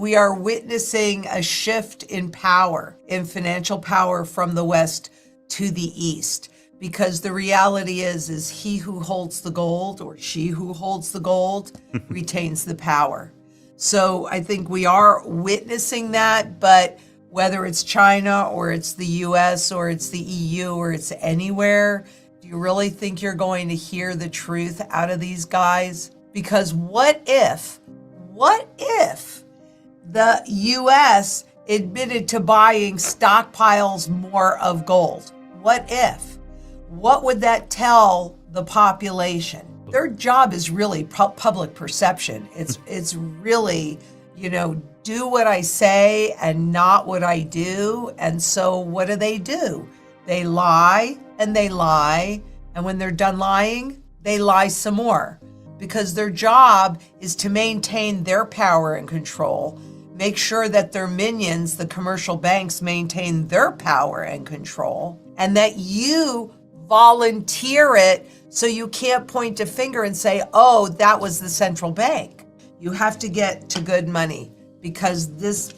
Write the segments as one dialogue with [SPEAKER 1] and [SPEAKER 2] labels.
[SPEAKER 1] we are witnessing a shift in power, in financial power from the West to the East. Because the reality is he who holds the gold or she who holds the gold retains the power. So I think we are witnessing that, but whether it's China or it's the US or it's the EU or it's anywhere, do you really think you're going to hear the truth out of these guys? Because what if the US admitted to buying stockpiles more of gold? What if? What would that tell the population? Their job is really public perception. It's really, do what I say and not what I do. And so what do? They lie and they lie. And when they're done lying, they lie some more. Because their job is to maintain their power and control, make sure that their minions, the commercial banks, maintain their power and control, and that you volunteer it so you can't point a finger and say, oh, that was the central bank. You have to get to good money because this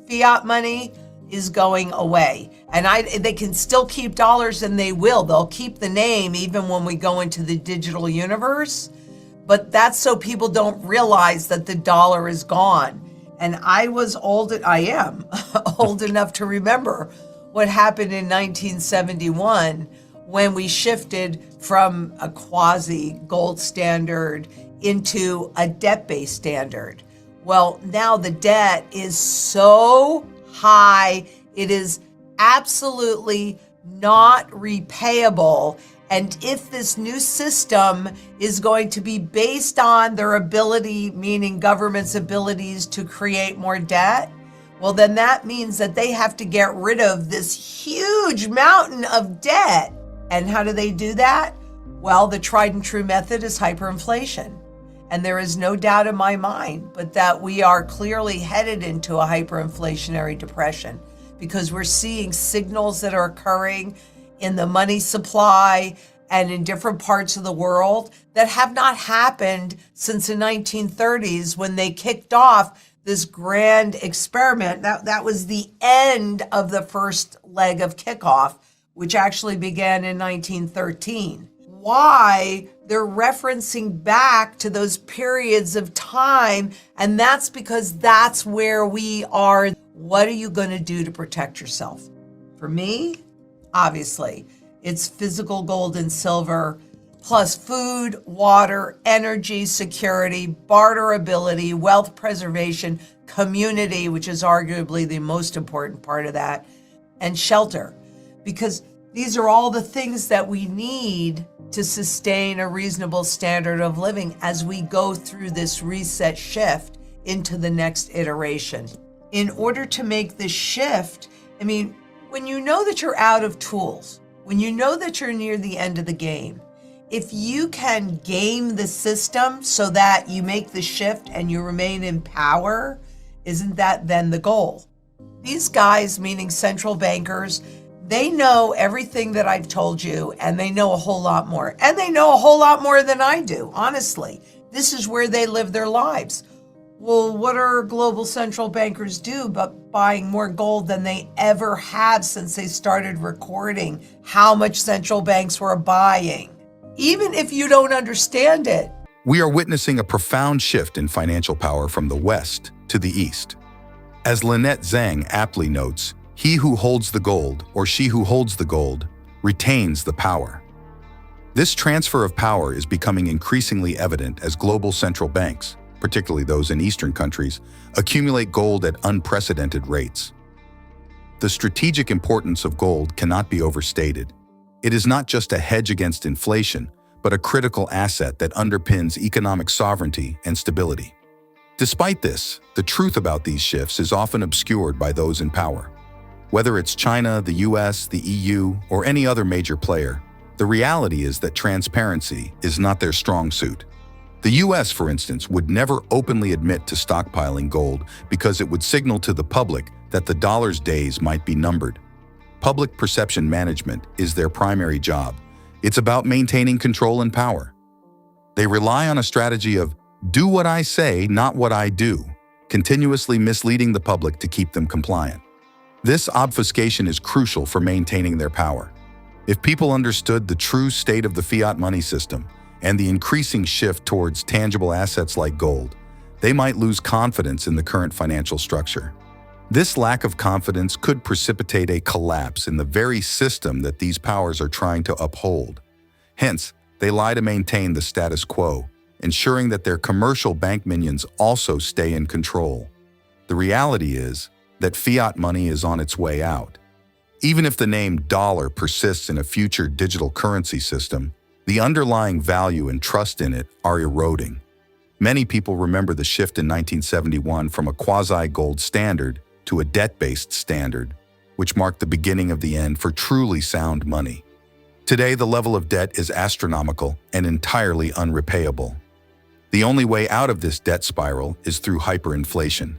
[SPEAKER 1] fiat money is going away. And they can still keep dollars, and they will. They'll keep the name even when we go into the digital universe. But that's so people don't realize that the dollar is gone. And I am old enough to remember what happened in 1971 when we shifted from a quasi gold standard into a debt-based standard. Well, now the debt is so high, it is absolutely not repayable. And if this new system is going to be based on their ability, meaning government's abilities to create more debt, well, then that means that they have to get rid of this huge mountain of debt. And how do they do that? Well, the tried and true method is hyperinflation. And there is no doubt in my mind but that we are clearly headed into a hyperinflationary depression because we're seeing signals that are occurring in the money supply and in different parts of the world that have not happened since the 1930s when they kicked off this grand experiment. That was the end of the first leg of kickoff, which actually began in 1913. Why? They're referencing back to those periods of time, and that's because that's where we are. What are you going to do to protect yourself? For me, obviously, it's physical gold and silver, plus food, water, energy, security, barterability, wealth preservation, community, which is arguably the most important part of that, and shelter. Because these are all the things that we need to sustain a reasonable standard of living as we go through this reset shift into the next iteration. In order to make this shift, when you know that you're out of tools, when you know that you're near the end of the game, if you can game the system so that you make the shift and you remain in power, isn't that then the goal? These guys, meaning central bankers, they know everything that I've told you, and they know a whole lot more. And they know a whole lot more than I do, honestly. This is where they live their lives. Well, what are global central bankers do but buying more gold than they ever have since they started recording how much central banks were buying? Even if you don't understand it.
[SPEAKER 2] We are witnessing a profound shift in financial power from the West to the East. As Lynette Zang aptly notes, he who holds the gold, or she who holds the gold, retains the power. This transfer of power is becoming increasingly evident as global central banks, particularly those in Eastern countries, accumulate gold at unprecedented rates. The strategic importance of gold cannot be overstated. It is not just a hedge against inflation, but a critical asset that underpins economic sovereignty and stability. Despite this, the truth about these shifts is often obscured by those in power. Whether it's China, the US, the EU, or any other major player, the reality is that transparency is not their strong suit. The US, for instance, would never openly admit to stockpiling gold because it would signal to the public that the dollar's days might be numbered. Public perception management is their primary job. It's about maintaining control and power. They rely on a strategy of do what I say, not what I do, continuously misleading the public to keep them compliant. This obfuscation is crucial for maintaining their power. If people understood the true state of the fiat money system and the increasing shift towards tangible assets like gold, they might lose confidence in the current financial structure. This lack of confidence could precipitate a collapse in the very system that these powers are trying to uphold. Hence, they lie to maintain the status quo, ensuring that their commercial bank minions also stay in control. The reality is that fiat money is on its way out. Even if the name dollar persists in a future digital currency system, the underlying value and trust in it are eroding. Many people remember the shift in 1971 from a quasi-gold standard to a debt-based standard, which marked the beginning of the end for truly sound money. Today, the level of debt is astronomical and entirely unrepayable. The only way out of this debt spiral is through hyperinflation,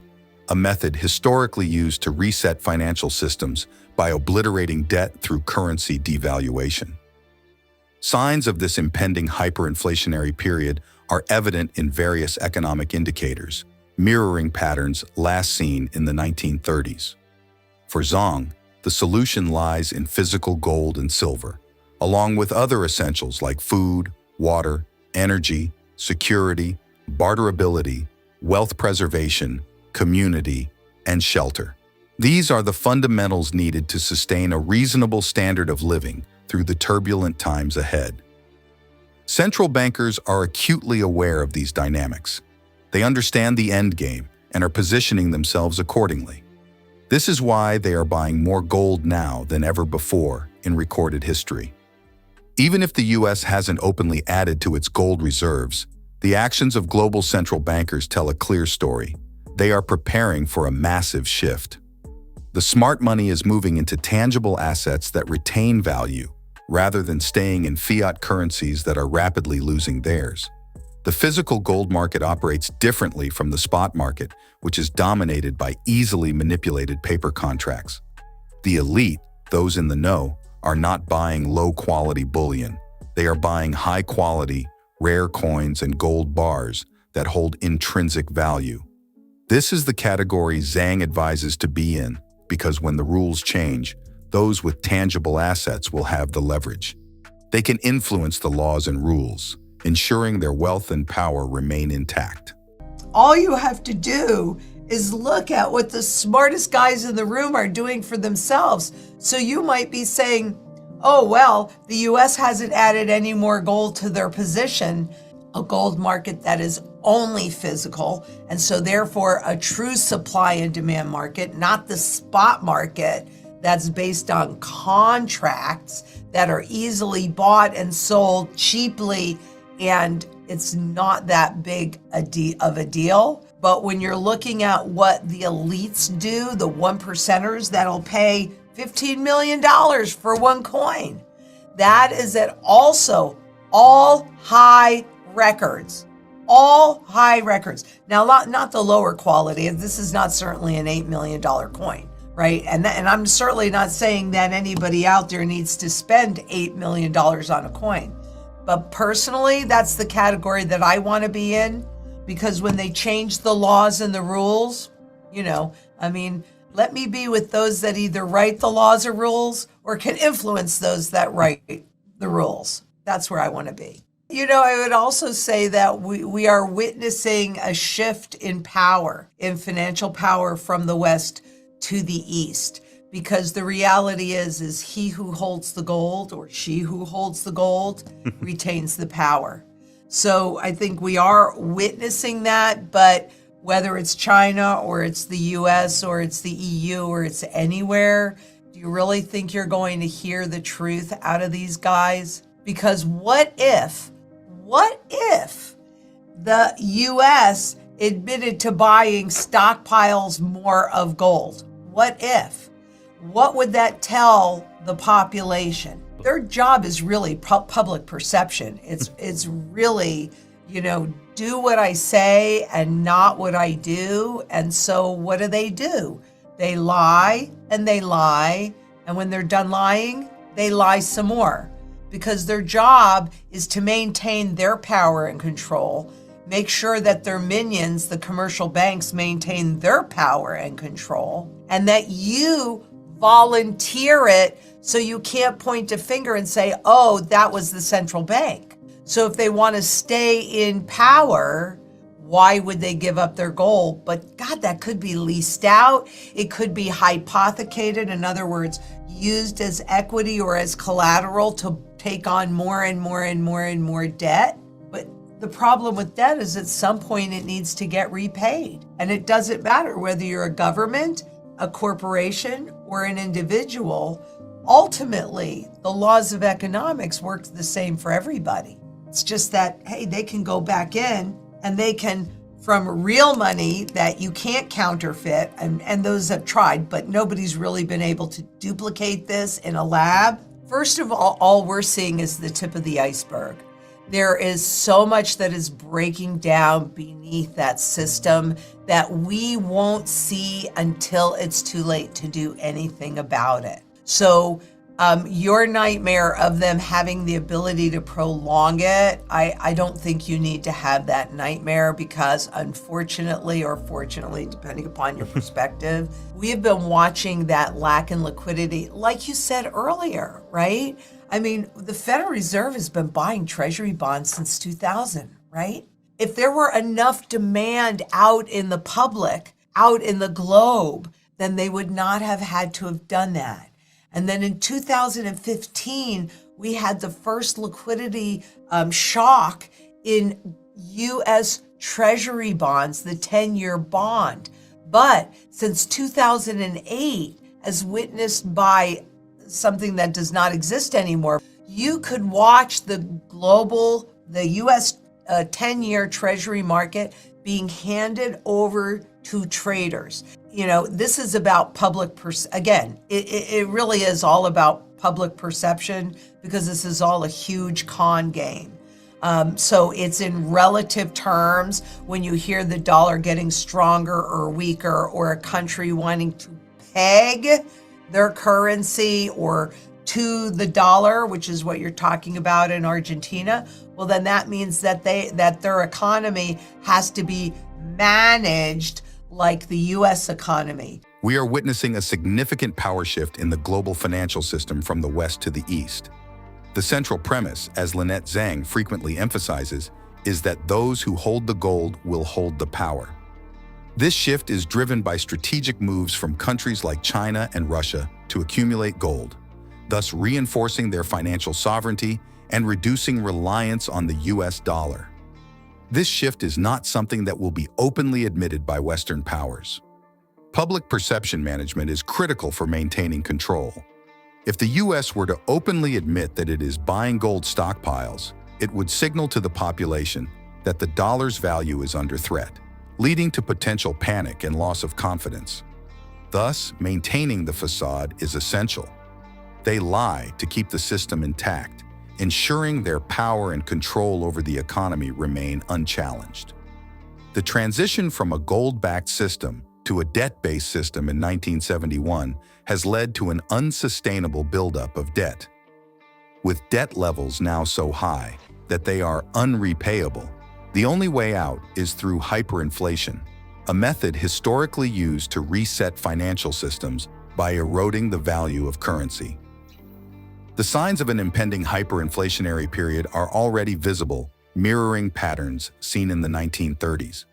[SPEAKER 2] a method historically used to reset financial systems by obliterating debt through currency devaluation. Signs of this impending hyperinflationary period are evident in various economic indicators, mirroring patterns last seen in the 1930s. For Zang, the solution lies in physical gold and silver, along with other essentials like food, water, energy, security, barterability, wealth preservation, community, and shelter. These are the fundamentals needed to sustain a reasonable standard of living through the turbulent times ahead. Central bankers are acutely aware of these dynamics. They understand the end game and are positioning themselves accordingly. This is why they are buying more gold now than ever before in recorded history. Even if the U.S. hasn't openly added to its gold reserves, the actions of global central bankers tell a clear story. They are preparing for a massive shift. The smart money is moving into tangible assets that retain value, rather than staying in fiat currencies that are rapidly losing theirs. The physical gold market operates differently from the spot market, which is dominated by easily manipulated paper contracts. The elite, those in the know, are not buying low-quality bullion. They are buying high-quality, rare coins and gold bars that hold intrinsic value. This is the category Zang advises to be in, because when the rules change, those with tangible assets will have the leverage. They can influence the laws and rules, ensuring their wealth and power remain intact.
[SPEAKER 1] All you have to do is look at what the smartest guys in the room are doing for themselves. So you might be saying, oh, well, the US hasn't added any more gold to their position, a gold market that is only physical, and so therefore a true supply and demand market, not the spot market that's based on contracts that are easily bought and sold cheaply, and it's not that big of a deal. But when you're looking at what the elites do, the one percenters that'll pay $15 million for one coin, that is at also all high records. All high records. Now, not the lower quality. This is not certainly an $8 million coin, right? And I'm certainly not saying that anybody out there needs to spend $8 million on a coin. But personally, that's the category that I want to be in, because when they change the laws and the rules, let me be with those that either write the laws or rules or can influence those that write the rules. That's where I want to be. I would also say that we are witnessing a shift in power, in financial power from the West to the East, because the reality is he who holds the gold or she who holds the gold retains the power. So I think we are witnessing that, but whether it's China or it's the US or it's the EU or it's anywhere, do you really think you're going to hear the truth out of these guys? Because what if the US admitted to buying stockpiles more of gold? What if? What would that tell the population? Their job is really public perception. It's really, do what I say and not what I do. And so what do? They lie and they lie. And when they're done lying, they lie some more, because their job is to maintain their power and control make sure that their minions, the commercial banks, maintain their power and control, and that you volunteer it so you can't point a finger and say, oh, that was the central bank. So if they want to stay in power, why would they give up their gold? But God, that could be leased out. It could be hypothecated. In other words, used as equity or as collateral to take on more and more and more and more debt. But the problem with debt is at some point it needs to get repaid. And it doesn't matter whether you're a government, a corporation, or an individual. Ultimately, the laws of economics work the same for everybody. It's just that, hey, they can go back in and they can, from real money that you can't counterfeit, and those have tried, but nobody's really been able to duplicate this in a lab. First of all we're seeing is the tip of the iceberg. There is so much that is breaking down beneath that system that we won't see until it's too late to do anything about it. So your nightmare of them having the ability to prolong it, I don't think you need to have that nightmare, because unfortunately, or fortunately, depending upon your perspective, we have been watching that lack in liquidity, like you said earlier, right? I mean, the Federal Reserve has been buying Treasury bonds since 2000, right? If there were enough demand out in the public, out in the globe, then they would not have had to have done that. And then in 2015, we had the first liquidity shock in U.S. Treasury bonds, the 10-year bond. But since 2008, as witnessed by something that does not exist anymore, you could watch the U.S. 10-year Treasury market being handed over to traders. You know, this is about again, it really is all about public perception, because this is all a huge con game. So it's in relative terms when you hear the dollar getting stronger or weaker, or a country wanting to peg their currency or to the dollar, which is what you're talking about in Argentina. Well, then that means that their economy has to be managed like the U.S. economy.
[SPEAKER 2] We are witnessing a significant power shift in the global financial system from the West to the East. The central premise, as Lynette Zang frequently emphasizes, is that those who hold the gold will hold the power. This shift is driven by strategic moves from countries like China and Russia to accumulate gold, thus reinforcing their financial sovereignty and reducing reliance on the U.S. dollar. This shift is not something that will be openly admitted by Western powers. Public perception management is critical for maintaining control. If the U.S. were to openly admit that it is buying gold stockpiles, it would signal to the population that the dollar's value is under threat, leading to potential panic and loss of confidence. Thus, maintaining the facade is essential. They lie to keep the system intact, ensuring their power and control over the economy remain unchallenged. The transition from a gold-backed system to a debt-based system in 1971 has led to an unsustainable buildup of debt. With debt levels now so high that they are unrepayable, the only way out is through hyperinflation, a method historically used to reset financial systems by eroding the value of currency. The signs of an impending hyperinflationary period are already visible, mirroring patterns seen in the 1930s.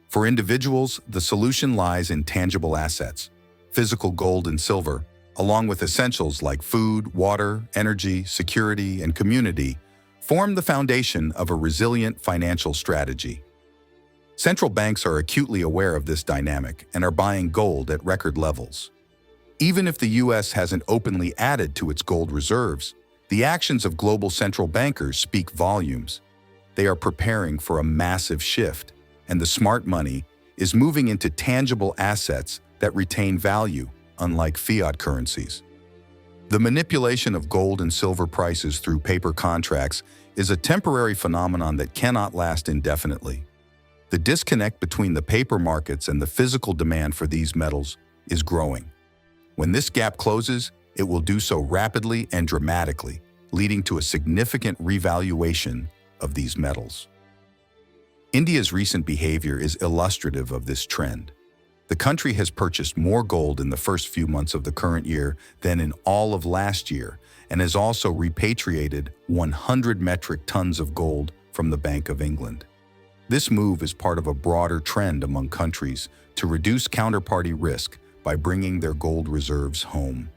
[SPEAKER 2] For individuals, the solution lies in tangible assets, physical gold and silver, along with essentials like food, water, energy, security, and community, form the foundation of a resilient financial strategy. Central banks are acutely aware of this dynamic and are buying gold at record levels. Even if the U.S. hasn't openly added to its gold reserves, the actions of global central bankers speak volumes. They are preparing for a massive shift, and the smart money is moving into tangible assets that retain value, unlike fiat currencies. The manipulation of gold and silver prices through paper contracts is a temporary phenomenon that cannot last indefinitely. The disconnect between the paper markets and the physical demand for these metals is growing. When this gap closes, it will do so rapidly and dramatically, leading to a significant revaluation of these metals. India's recent behavior is illustrative of this trend. The country has purchased more gold in the first few months of the current year than in all of last year and has also repatriated 100 metric tons of gold from the Bank of England. This move is part of a broader trend among countries to reduce counterparty risk by bringing their gold reserves home.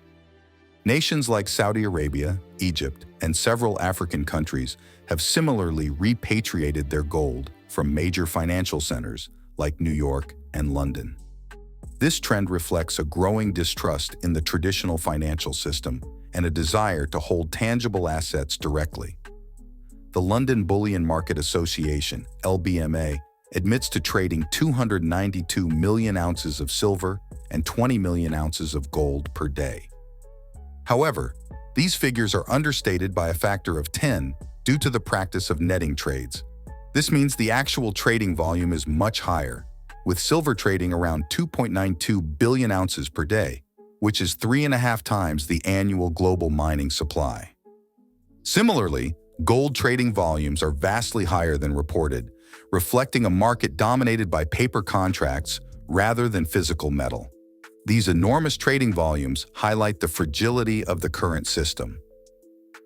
[SPEAKER 2] Nations like Saudi Arabia, Egypt, and several African countries have similarly repatriated their gold from major financial centers like New York and London. This trend reflects a growing distrust in the traditional financial system and a desire to hold tangible assets directly. The London Bullion Market Association, LBMA, admits to trading 292 million ounces of silver and 20 million ounces of gold per day. However, these figures are understated by a factor of 10 due to the practice of netting trades. This means the actual trading volume is much higher, with silver trading around 2.92 billion ounces per day, which is 3.5 times the annual global mining supply. Similarly, gold trading volumes are vastly higher than reported, reflecting a market dominated by paper contracts rather than physical metal. These enormous trading volumes highlight the fragility of the current system.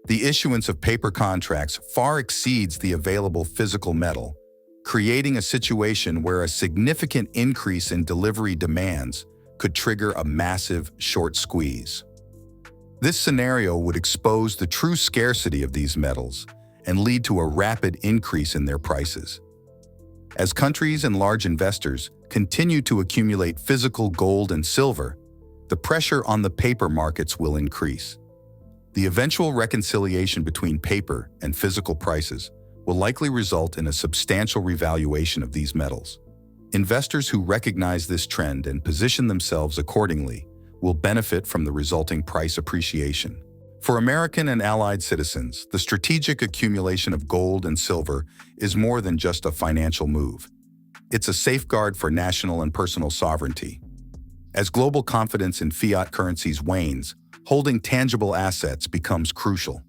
[SPEAKER 2] The issuance of paper contracts far exceeds the available physical metal, creating a situation where a significant increase in delivery demands could trigger a massive short squeeze. This scenario would expose the true scarcity of these metals and lead to a rapid increase in their prices. As countries and large investors continue to accumulate physical gold and silver, the pressure on the paper markets will increase. The eventual reconciliation between paper and physical prices will likely result in a substantial revaluation of these metals. Investors who recognize this trend and position themselves accordingly will benefit from the resulting price appreciation. For American and allied citizens, the strategic accumulation of gold and silver is more than just a financial move. It's a safeguard for national and personal sovereignty. As global confidence in fiat currencies wanes, holding tangible assets becomes crucial.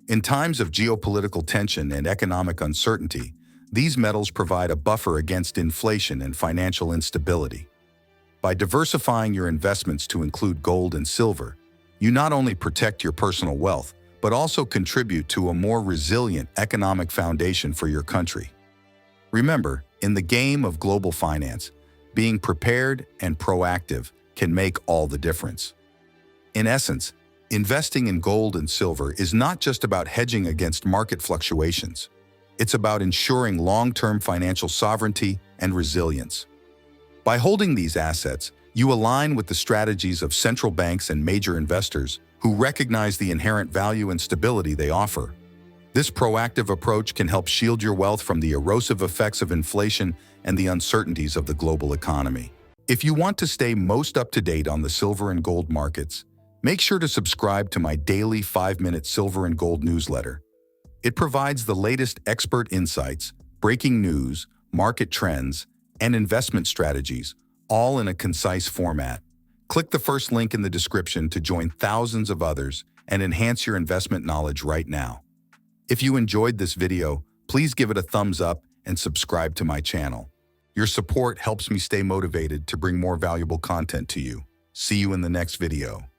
[SPEAKER 2] In times of geopolitical tension and economic uncertainty, these metals provide a buffer against inflation and financial instability. By diversifying your investments to include gold and silver, you not only protect your personal wealth, but also contribute to a more resilient economic foundation for your country. Remember, in the game of global finance, being prepared and proactive can make all the difference. In essence, investing in gold and silver is not just about hedging against market fluctuations. It's about ensuring long-term financial sovereignty and resilience. By holding these assets, you align with the strategies of central banks and major investors who recognize the inherent value and stability they offer. This proactive approach can help shield your wealth from the erosive effects of inflation and the uncertainties of the global economy. If you want to stay most up-to-date on the silver and gold markets, make sure to subscribe to my daily 5-minute silver and gold newsletter. It provides the latest expert insights, breaking news, market trends, and investment strategies, all in a concise format. Click the first link in the description to join thousands of others and enhance your investment knowledge right now. If you enjoyed this video, please give it a thumbs up and subscribe to my channel. Your support helps me stay motivated to bring more valuable content to you. See you in the next video.